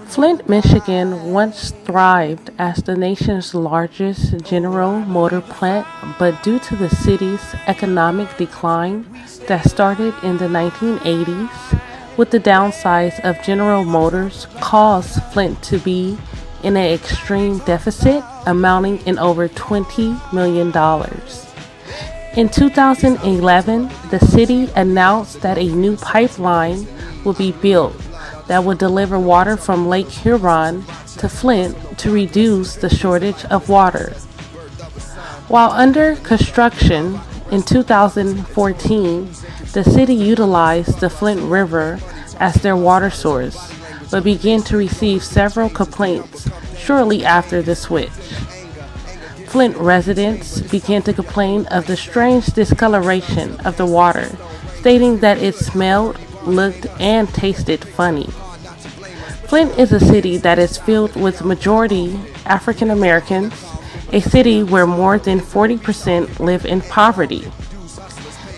Flint, Michigan once thrived as the nation's largest General Motor plant, but due to the city's economic decline that started in the 1980s, with the downsize of General Motors caused Flint to be in an extreme deficit amounting in over $20 million. In 2011, the city announced that a new pipeline will be built that would deliver water from Lake Huron to Flint to reduce the shortage of water. While under construction in 2014, the city utilized the Flint River as their water source, but began to receive several complaints shortly after the switch. Flint residents began to complain of the strange discoloration of the water, stating that it smelled, looked, and tasted funny. Flint is a city that is filled with majority African Americans, a city where more than 40% live in poverty.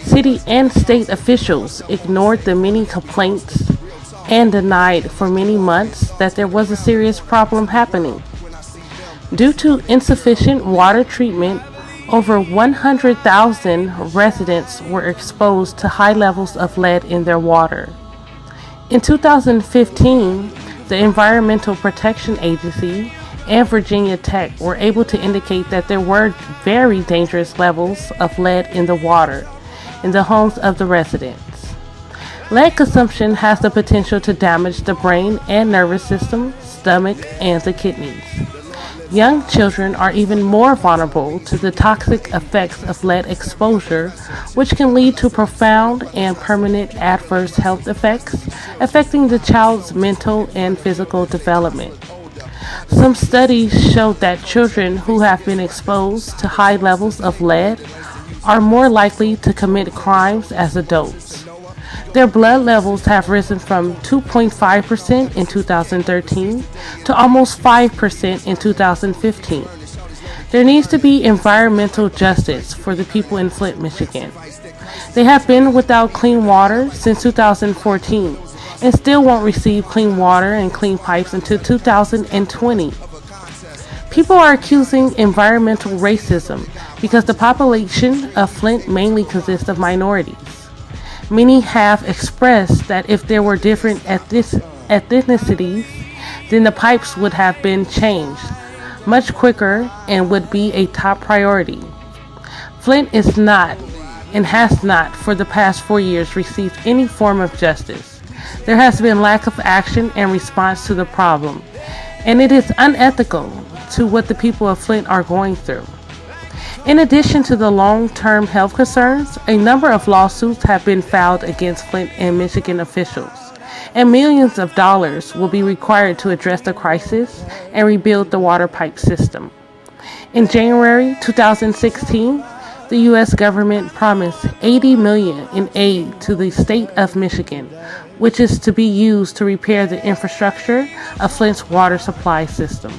City and state officials ignored the many complaints and denied for many months that there was a serious problem happening. Due to insufficient water treatment, over 100,000 residents were exposed to high levels of lead in their water. In 2015, the Environmental Protection Agency and Virginia Tech were able to indicate that there were very dangerous levels of lead in the water in the homes of the residents. Lead consumption has the potential to damage the brain and nervous system, stomach, and the kidneys. Young children are even more vulnerable to the toxic effects of lead exposure, which can lead to profound and permanent adverse health effects, affecting the child's mental and physical development. Some studies show that children who have been exposed to high levels of lead are more likely to commit crimes as adults. Their blood levels have risen from 2.5% in 2013 to almost 5% in 2015. There needs to be environmental justice for the people in Flint, Michigan. They have been without clean water since 2014 and still won't receive clean water and clean pipes until 2020. People are accusing environmental racism because the population of Flint mainly consists of minorities. Many have expressed that if there were different ethnicities, then the pipes would have been changed much quicker and would be a top priority. Flint is not and has not for the past 4 years received any form of justice. There has been lack of action and response to the problem, and it is unethical to what the people of Flint are going through. In addition to the long-term health concerns, a number of lawsuits have been filed against Flint and Michigan officials, and millions of dollars will be required to address the crisis and rebuild the water pipe system. In January 2016, the U.S. government promised $80 million in aid to the state of Michigan, which is to be used to repair the infrastructure of Flint's water supply system.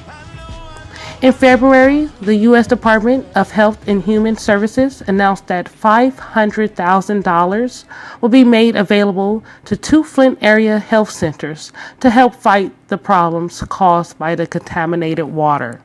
In February, the U.S. Department of Health and Human Services announced that $500,000 will be made available to 2 Flint area health centers to help fight the problems caused by the contaminated water.